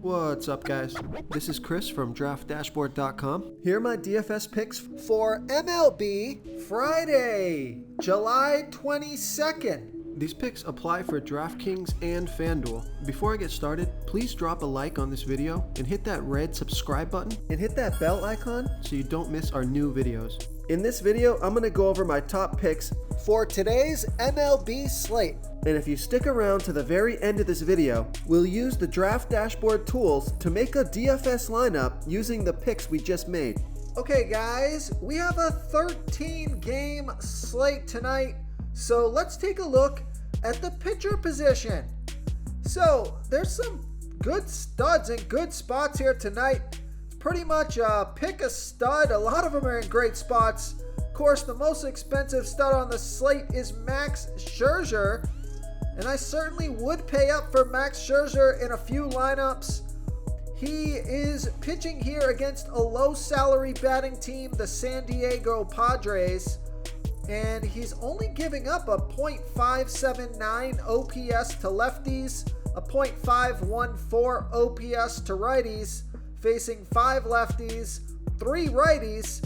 What's up, guys? This is Chris from DraftDashboard.com. Here are my DFS picks for MLB Friday, July 22nd. These picks apply for DraftKings and FanDuel. Before I get started, please drop a like on this video and hit that red subscribe button and hit that bell icon so you don't miss our new videos. In this video, I'm going to go over my top picks for today's MLB slate. And if you stick around to the very end of this video, we'll use the Draft Dashboard tools to make a DFS lineup using the picks we just made. Okay guys, we have a 13-game slate tonight, so let's take a look at the pitcher position. So there's some good studs and good spots here tonight. It's pretty much pick a stud. A lot of them are in great spots. Of course, the most expensive stud on the slate is Max Scherzer. And I certainly would pay up for Max Scherzer in a few lineups. He is pitching here against a low salary batting team, the San Diego Padres. And he's only giving up a .579 OPS to lefties, a .514 OPS to righties, facing 5 lefties, 3 righties.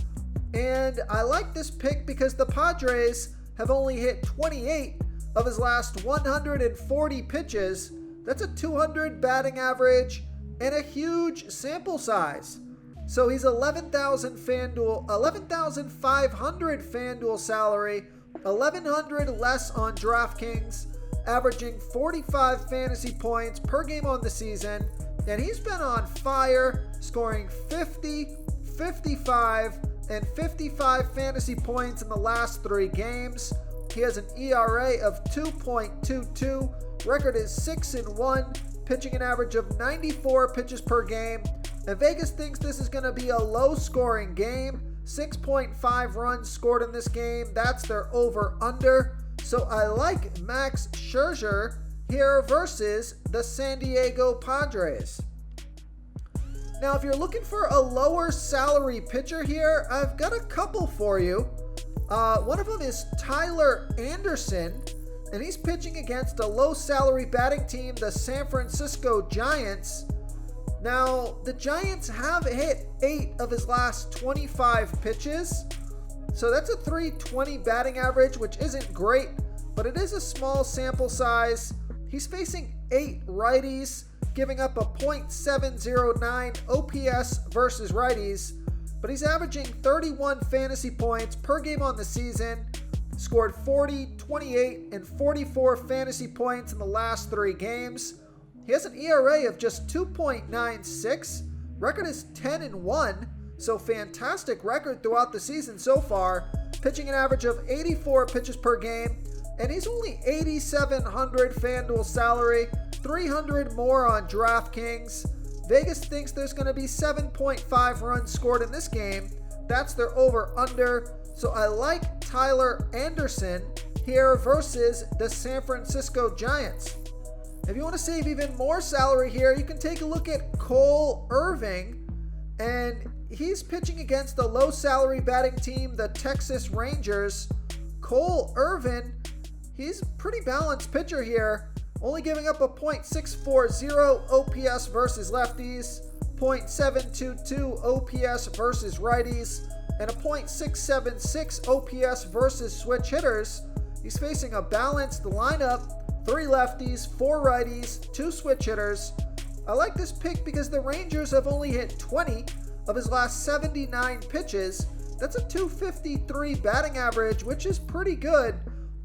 And I like this pick because the Padres have only hit 28 of his last 140 pitches. That's a 200 batting average and a huge sample size. So he's 11,500 FanDuel salary, 1,100 less on DraftKings, averaging 45 fantasy points per game on the season. And he's been on fire, scoring 50, 55, and 55 fantasy points in the last 3 games. He has an ERA of 2.22, record is 6-1, pitching an average of 94 pitches per game. And Vegas thinks this is going to be a low-scoring game. 6.5 runs scored in this game. That's their over-under. So I like Max Scherzer here versus the San Diego Padres. Now, if you're looking for a lower salary pitcher here, I've got a couple for you. One of them is Tyler Anderson, and he's pitching against a low-salary batting team, the San Francisco Giants. Now, the Giants have hit 8 of his last 25 pitches, so that's a .320 batting average, which isn't great, but it is a small sample size. He's facing 8 righties, giving up a .709 OPS versus righties, but he's averaging 31 fantasy points per game on the season, scored 40, 28, and 44 fantasy points in the last 3 games. He has an ERA of just 2.96. Record is 10-1, so fantastic record throughout the season so far. Pitching an average of 84 pitches per game, and he's only 8,700 FanDuel salary, 300 more on DraftKings. Vegas thinks there's going to be 7.5 runs scored in this game. That's their over-under. So I like Tyler Anderson here versus the San Francisco Giants. If you want to save even more salary here, you can take a look at Cole Irvin, and he's pitching against the low salary batting team, the Texas Rangers. Cole Irvin, he's a pretty balanced pitcher here, only giving up a .640 OPS versus lefties, .722 OPS versus righties, and a .676 OPS versus switch hitters. He's facing a balanced lineup, 3 lefties, 4 righties, 2 switch hitters. I like this pick because the Rangers have only hit 20 of his last 79 pitches. That's a .253 batting average, which is pretty good.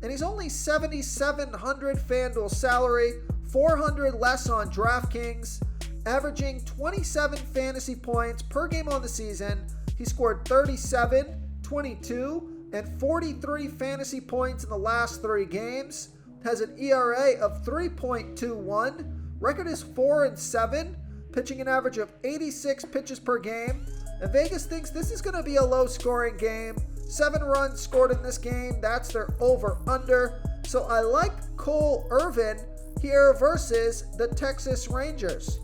And he's only 7,700 FanDuel salary, 400 less on DraftKings, averaging 27 fantasy points per game on the season. He scored 37, 22, and 43 fantasy points in the last 3 games. Has an ERA of 3.21. Record is 4-7, pitching an average of 86 pitches per game. And Vegas thinks this is going to be a low-scoring game. 7 runs scored in this game. That's their over-under. So I like Cole Irvin here versus the Texas Rangers.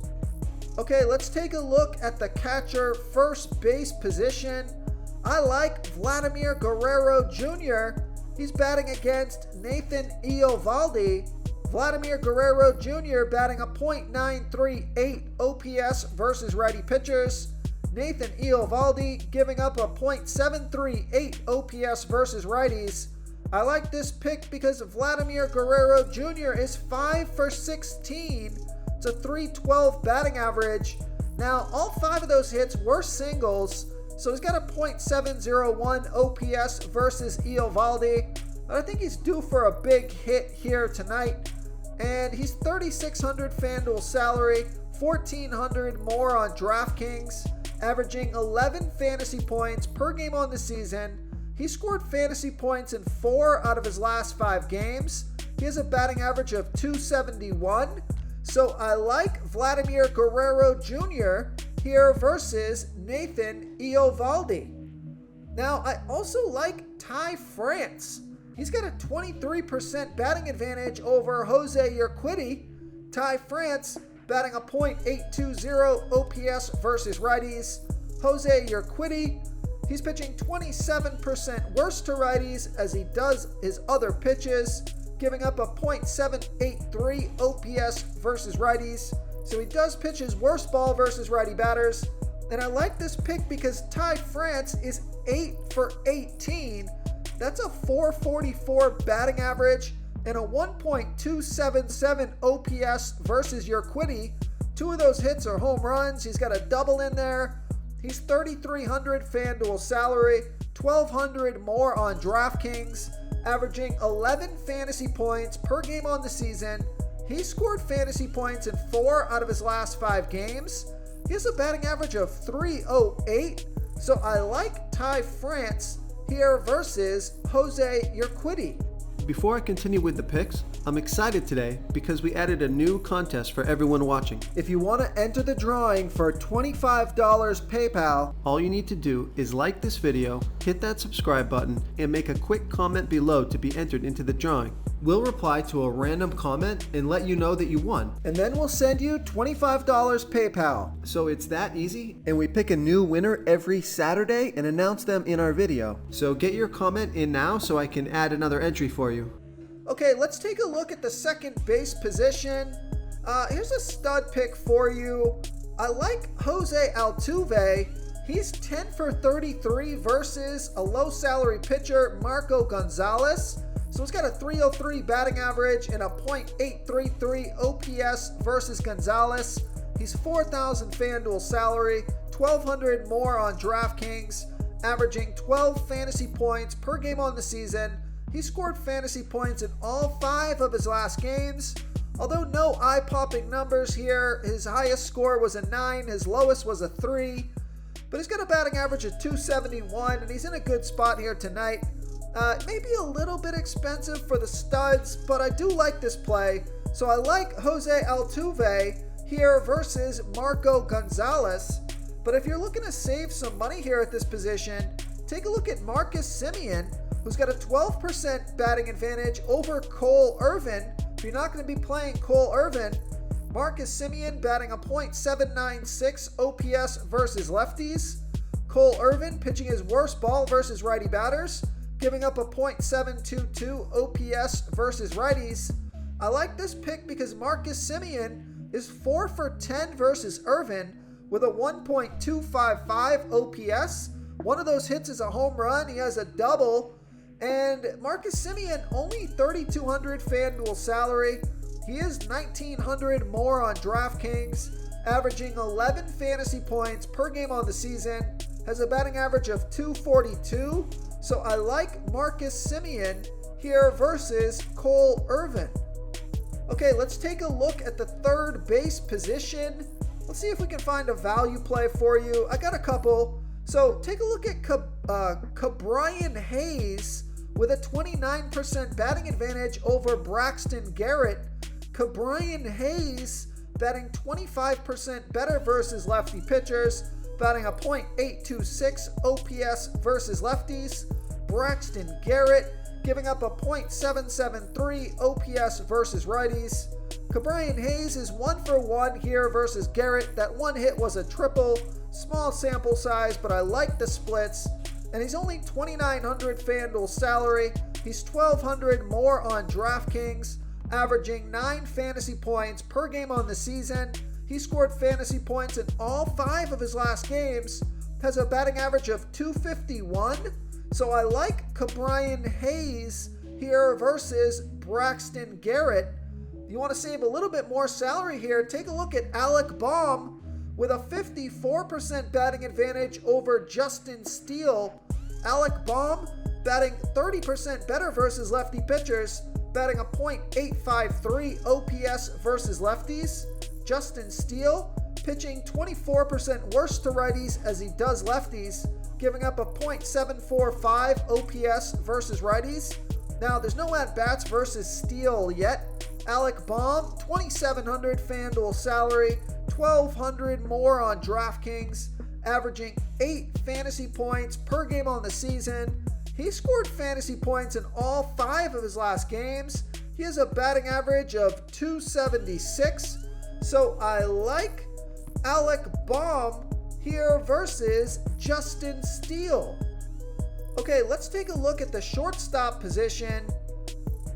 Okay, let's take a look at the catcher first base position. I like Vladimir Guerrero Jr. He's batting against Nathan Eovaldi. Vladimir Guerrero Jr. batting a .938 OPS versus righty pitchers. Nathan Eovaldi giving up a .738 OPS versus righties. I like this pick because Vladimir Guerrero Jr. is 5 for 16. It's a .312 batting average. Now, all 5 of those hits were singles, so he's got a .701 OPS versus Eovaldi. But I think he's due for a big hit here tonight. And he's $3,600 FanDuel salary, $1,400 more on DraftKings, averaging 11 fantasy points per game on the season. He scored fantasy points in 4 out of his last 5 games. He has a batting average of .271. So I like Vladimir Guerrero Jr. here versus Nathan Eovaldi. Now, I also like Ty France. He's got a 23% batting advantage over Jose Urquidy. Ty France batting a .820 OPS versus righties. Jose Urquidy, he's pitching 27% worse to righties as he does his other pitches, giving up a .783 OPS versus righties. So he does pitch his worst ball versus righty batters. And I like this pick because Ty France is 8 for 18. That's a .444 batting average and a 1.277 OPS versus Urquidy. 2 of those hits are home runs. He's got a double in there. He's $3,300 FanDuel salary, $1,200 more on DraftKings, averaging 11 fantasy points per game on the season. He scored fantasy points in 4 out of his last 5 games. He has a batting average of .308. So I like Ty France here versus Jose Urquidy. Before I continue with the picks, I'm excited today because we added a new contest for everyone watching. If you want to enter the drawing for $25 PayPal, all you need to do is like this video, hit that subscribe button, and make a quick comment below to be entered into the drawing. We'll reply to a random comment and let you know that you won. And then we'll send you $25 PayPal. So it's that easy, and we pick a new winner every Saturday and announce them in our video. So get your comment in now so I can add another entry for you. Okay, let's take a look at the second base position. Here's a stud pick for you. I like Jose Altuve. He's 10 for 33 versus a low salary pitcher, Marco Gonzalez. So he's got a .303 batting average and a .833 OPS versus Gonzalez. He's $4,000 FanDuel salary, $1,200 more on DraftKings, averaging 12 fantasy points per game on the season. He scored fantasy points in all 5 of his last games. Although no eye-popping numbers here, his highest score was a 9, his lowest was a 3. But he's got a batting average of .271, and he's in a good spot here tonight. Maybe a little bit expensive for the studs, but I do like this play. So I like Jose Altuve here versus Marco Gonzalez. But if you're looking to save some money here at this position, take a look at Marcus Simeon, who's got a 12% batting advantage over Cole Irvin. If you're not going to be playing Cole Irvin, Marcus Simeon batting a .796 OPS versus lefties. Cole Irvin pitching his worst ball versus righty batters, giving up a .722 OPS versus righties. I like this pick because Marcus Simeon is 4 for 10 versus Irvin with a 1.255 OPS. One of those hits is a home run. He has a double. And Marcus Simeon, only $3,200 FanDuel salary. He is $1,900 more on DraftKings, averaging 11 fantasy points per game on the season. Has a batting average of .242. So I like Marcus Simeon here versus Cole Irvin. Okay, let's take a look at the third base position. Let's see if we can find a value play for you. I got a couple. So take a look at Ke'Bryan Hayes with a 29% batting advantage over Braxton Garrett. Ke'Bryan Hayes batting 25% better versus lefty pitchers, batting a .826 OPS versus lefties. Braxton Garrett giving up a .773 OPS versus righties. Ke'Bryan Hayes is 1 for 1 here versus Garrett. That one hit was a triple. Small sample size, but I like the splits. And he's only $2,900 FanDuel salary. He's $1,200 more on DraftKings. averaging 9 fantasy points per game on the season. He scored fantasy points in all 5 of his last games, has a batting average of .251. So I like Ke'Bryan Hayes here versus Braxton Garrett. You want to save a little bit more salary here, take a look at Alec Baum with a 54% batting advantage over Justin Steele. Alec Baum batting 30% better versus lefty pitchers, batting a .853 OPS versus lefties. Justin Steele pitching 24% worse to righties as he does lefties, giving up a .745 OPS versus righties. Now, there's no at-bats versus Steele yet. Alec Baum, 2,700 FanDuel salary, 1,200 more on DraftKings, averaging 8 fantasy points per game on the season. He scored fantasy points in all 5 of his last games. He has a batting average of .276. So I like Alec Baum here versus Justin Steele. Okay, let's take a look at the shortstop position.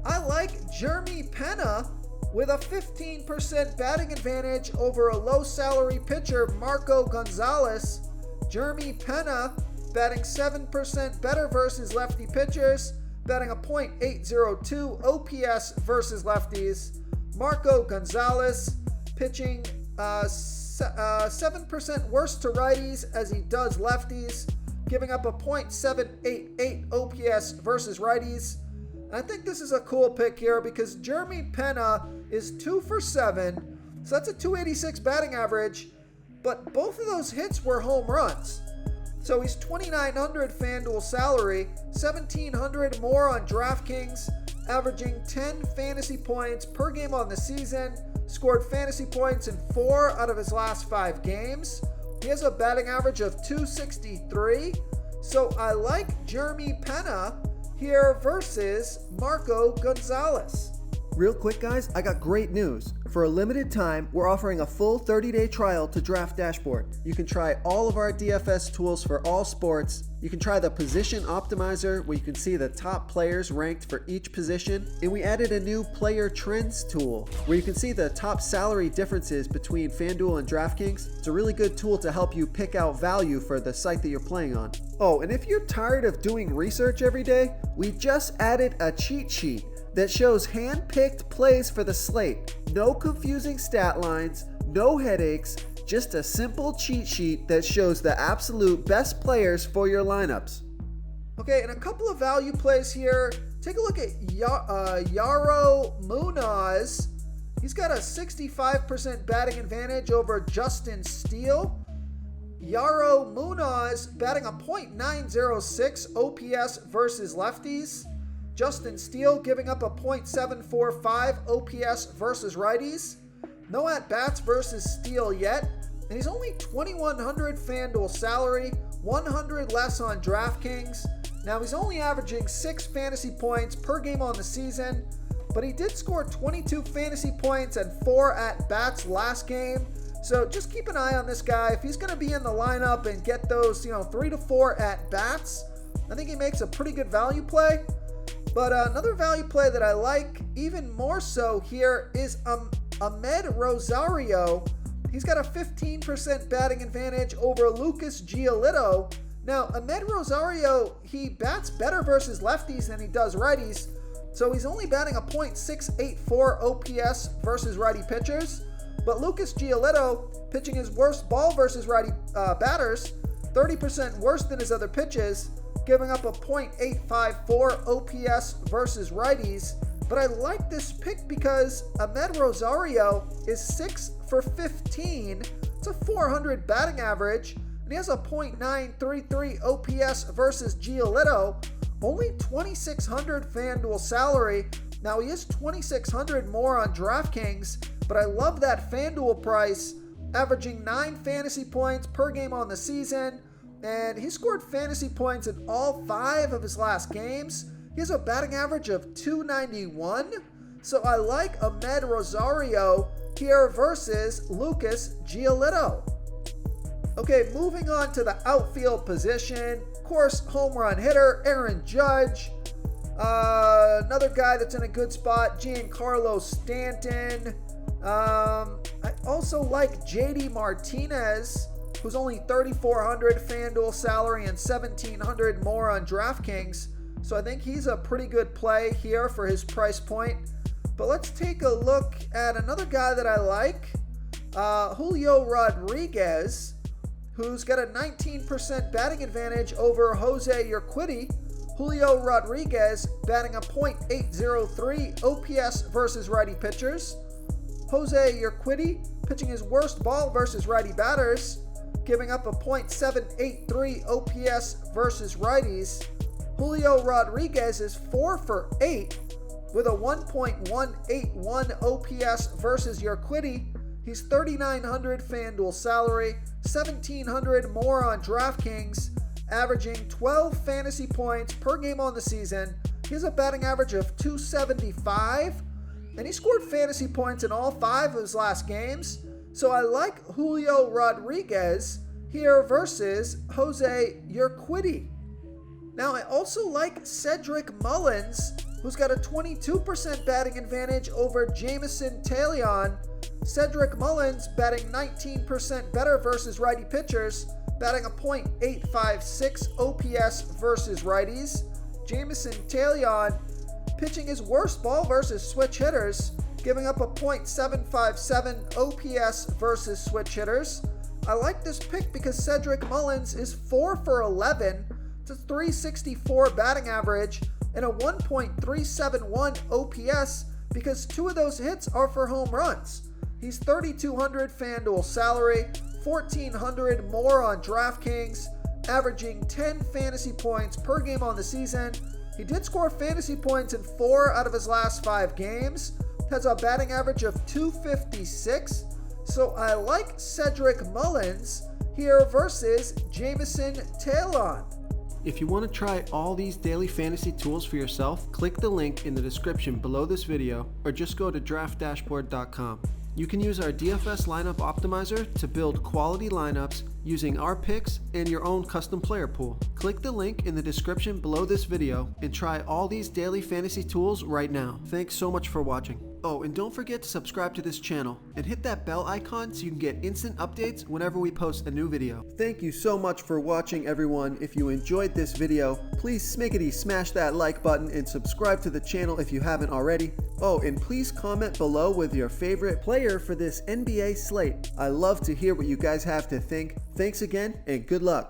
I like Jeremy Pena with a 15% batting advantage over a low salary pitcher, Marco Gonzalez. Jeremy Pena batting 7% better versus lefty pitchers, batting a .802 OPS versus lefties. Marco Gonzalez pitching 7% worse to righties as he does lefties, giving up a .788 OPS versus righties. And I think this is a cool pick here because Jeremy Pena is 2 for 7, so that's a .286 batting average, but both of those hits were home runs. So he's 2,900 FanDuel salary, 1,700 more on DraftKings, averaging 10 fantasy points per game on the season, scored fantasy points in 4 out of his last 5 games. He has a batting average of .263. So I like Jeremy Pena here versus Marco Gonzalez. Real quick, guys, I got great news. For a limited time, we're offering a full 30-day trial to Draft Dashboard. You can try all of our DFS tools for all sports. You can try the Position Optimizer, where you can see the top players ranked for each position. And we added a new Player Trends tool, where you can see the top salary differences between FanDuel and DraftKings. It's a really good tool to help you pick out value for the site that you're playing on. Oh, and if you're tired of doing research every day, we just added a cheat sheet that shows hand-picked plays for the slate. No confusing stat lines, no headaches, just a simple cheat sheet that shows the absolute best players for your lineups. Okay, and a couple of value plays here. Take a look at Yaro Munoz. He's got a 65% batting advantage over Justin Steele. Yaro Munoz batting a .906 OPS versus lefties. Justin Steele giving up a .745 OPS versus righties. No at-bats versus Steele yet. And he's only 2,100 FanDuel salary, 100 less on DraftKings. Now he's only averaging 6 fantasy points per game on the season, but he did score 22 fantasy points and 4 at-bats last game. So just keep an eye on this guy. If he's going to be in the lineup and get those, 3 to 4 at-bats, I think he makes a pretty good value play. But another value play that I like even more so here is Ahmed Rosario. He's got a 15% batting advantage over Lucas Giolito. Now, Ahmed Rosario, he bats better versus lefties than he does righties, so he's only batting a .684 OPS versus righty pitchers. But Lucas Giolito, pitching his worst ball versus righty batters, 30% worse than his other pitches, giving up a .854 OPS versus righties. But I like this pick because Ahmed Rosario is 6 for 15. It's a .400 batting average, and he has a .933 OPS versus Giolito. Only 2,600 FanDuel salary. Now he is 2,600 more on DraftKings, but I love that FanDuel price, averaging 9 fantasy points per game on the season. And he scored fantasy points in all 5 of his last games. He has a batting average of .291. So I like Ahmed Rosario here versus Lucas Giolito. Okay, moving on to the outfield position. Of course, home run hitter Aaron Judge. Another guy that's in a good spot, Giancarlo Stanton. I also like JD Martinez, who's only $3,400 FanDuel salary and $1,700 more on DraftKings. So I think he's a pretty good play here for his price point. But let's take a look at another guy that I like, Julio Rodriguez, who's got a 19% batting advantage over Jose Urquidy. Julio Rodriguez batting a .803 OPS versus righty pitchers. Jose Urquidy pitching his worst ball versus righty batters, giving up a .783 OPS versus righties. Julio Rodriguez is 4 for 8 with a 1.181 OPS versus Urquidy. He's $3,900 FanDuel salary, $1,700 more on DraftKings, averaging 12 fantasy points per game on the season. He has a batting average of .275, and he scored fantasy points in all 5 of his last games. So I like Julio Rodriguez here versus Jose Urquidy. Now I also like Cedric Mullins, who's got a 22% batting advantage over Jameson Taillon. Cedric Mullins batting 19% better versus righty pitchers, batting a .856 OPS versus righties. Jameson Taillon pitching his worst ball versus switch hitters, giving up a .757 OPS versus switch hitters. I like this pick because Cedric Mullins is 4 for 11 to .364 batting average and a 1.371 OPS because 2 of those hits are for home runs. He's $3,200 FanDuel salary, $1,400 more on DraftKings, averaging 10 fantasy points per game on the season. He did score fantasy points in 4 out of his last 5 games, has a batting average of .256. So I like Cedric Mullins here versus Jameson Taillon. If you want to try all these daily fantasy tools for yourself, click the link in the description below this video or just go to draftdashboard.com. You can use our DFS lineup optimizer to build quality lineups using our picks and your own custom player pool. Click the link in the description below this video and try all these daily fantasy tools right now. Thanks so much for watching. Oh, and don't forget to subscribe to this channel and hit that bell icon so you can get instant updates whenever we post a new video. Thank you so much for watching, everyone. If you enjoyed this video, please smickety smash that like button and subscribe to the channel if you haven't already. Oh, and please comment below with your favorite player for this NBA slate. I love to hear what you guys have to think. Thanks again and good luck.